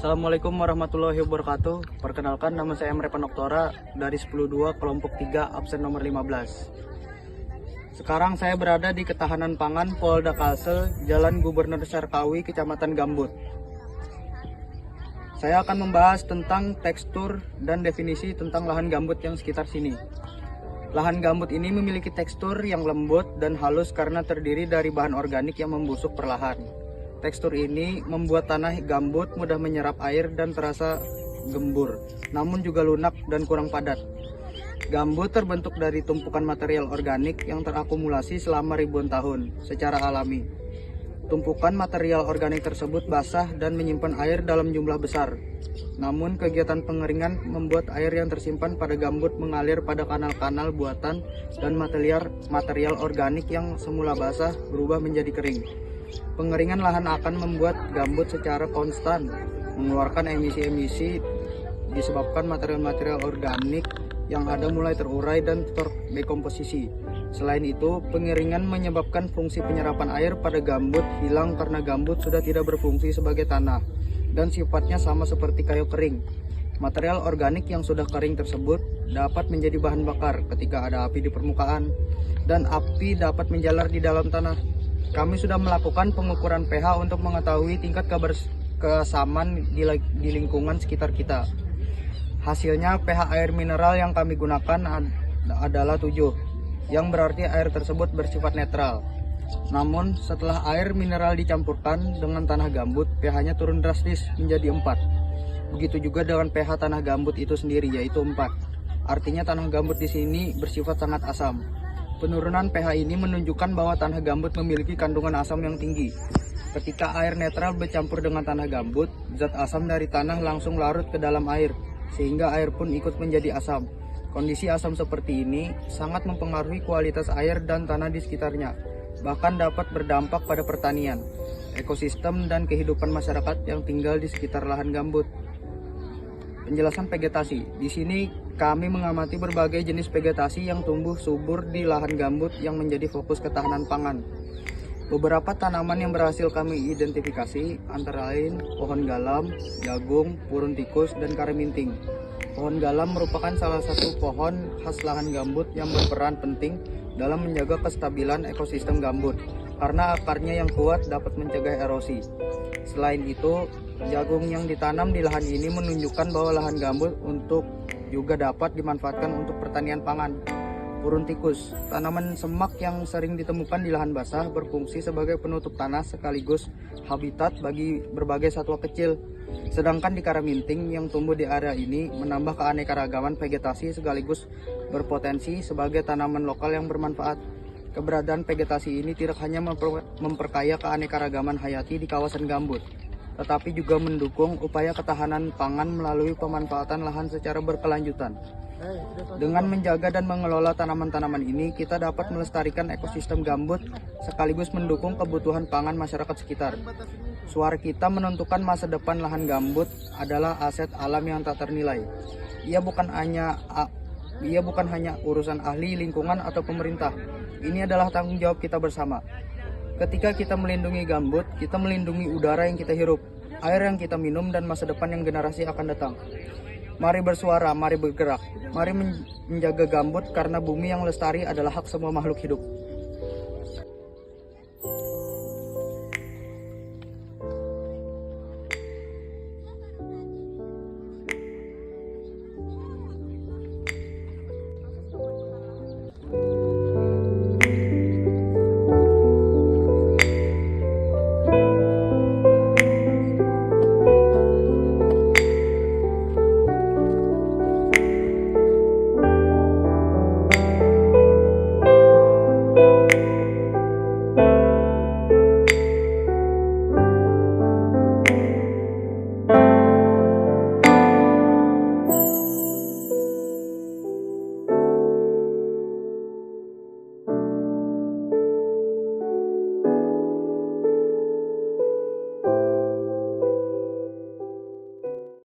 Assalamualaikum warahmatullahi wabarakatuh. Perkenalkan, nama saya Emre Panoktora dari 102 kelompok 3 absen nomor 15. Sekarang saya berada di Ketahanan Pangan Polda Kalsel, Jalan Gubernur Sarkawi, Kecamatan Gambut. Saya akan membahas tentang tekstur dan definisi tentang lahan gambut yang sekitar sini. Lahan gambut ini memiliki tekstur yang lembut dan halus karena terdiri dari bahan organik yang membusuk perlahan. Tekstur ini membuat tanah gambut mudah menyerap air dan terasa gembur, namun juga lunak dan kurang padat. Gambut terbentuk dari tumpukan material organik yang terakumulasi selama ribuan tahun secara alami. Tumpukan material organik tersebut basah dan menyimpan air dalam jumlah besar. Namun kegiatan pengeringan membuat air yang tersimpan pada gambut mengalir pada kanal-kanal buatan dan material organik yang semula basah berubah menjadi kering. Pengeringan lahan akan membuat gambut secara konstan mengeluarkan emisi-emisi disebabkan material-material organik yang ada mulai terurai dan terdekomposisi. Selain itu, pengeringan menyebabkan fungsi penyerapan air pada gambut hilang karena gambut sudah tidak berfungsi sebagai tanah dan sifatnya sama seperti kayu kering. Material organik yang sudah kering tersebut dapat menjadi bahan bakar ketika ada api di permukaan dan api dapat menjalar di dalam tanah. Kami sudah melakukan pengukuran pH untuk mengetahui tingkat keasaman di lingkungan sekitar kita. Hasilnya pH air mineral yang kami gunakan adalah 7, yang berarti air tersebut bersifat netral. Namun setelah air mineral dicampurkan dengan tanah gambut, pH-nya turun drastis menjadi 4. Begitu juga dengan pH tanah gambut itu sendiri, yaitu 4. Artinya tanah gambut di sini bersifat sangat asam. Penurunan pH ini menunjukkan bahwa tanah gambut memiliki kandungan asam yang tinggi. Ketika air netral bercampur dengan tanah gambut, zat asam dari tanah langsung larut ke dalam air, sehingga air pun ikut menjadi asam. Kondisi asam seperti ini sangat mempengaruhi kualitas air dan tanah di sekitarnya, bahkan dapat berdampak pada pertanian, ekosistem, dan kehidupan masyarakat yang tinggal di sekitar lahan gambut. Penjelasan vegetasi. Di sini kami mengamati berbagai jenis vegetasi yang tumbuh subur di lahan gambut yang menjadi fokus ketahanan pangan. Beberapa tanaman yang berhasil kami identifikasi antara lain pohon galam, jagung, purun tikus, dan kariminting. Pohon galam merupakan salah satu pohon khas lahan gambut yang berperan penting dalam menjaga kestabilan ekosistem gambut karena akarnya yang kuat dapat mencegah erosi. Selain itu, jagung yang ditanam di lahan ini menunjukkan bahwa lahan gambut juga dapat dimanfaatkan untuk pertanian pangan. Purun tikus, tanaman semak yang sering ditemukan di lahan basah, berfungsi sebagai penutup tanah sekaligus habitat bagi berbagai satwa kecil. Sedangkan di kariminting yang tumbuh di area ini menambah keanekaragaman vegetasi sekaligus berpotensi sebagai tanaman lokal yang bermanfaat. Keberadaan vegetasi ini tidak hanya memperkaya keanekaragaman hayati di kawasan gambut, tetapi juga mendukung upaya ketahanan pangan melalui pemanfaatan lahan secara berkelanjutan. Dengan menjaga dan mengelola tanaman-tanaman ini, kita dapat melestarikan ekosistem gambut sekaligus mendukung kebutuhan pangan masyarakat sekitar. Suara kita menentukan masa depan lahan gambut adalah aset alam yang tak ternilai. Ia bukan hanya urusan ahli lingkungan atau pemerintah. Ini adalah tanggung jawab kita bersama. Ketika kita melindungi gambut, kita melindungi udara yang kita hirup, air yang kita minum, dan masa depan yang generasi akan datang. Mari bersuara, mari bergerak, mari menjaga gambut karena bumi yang lestari adalah hak semua makhluk hidup.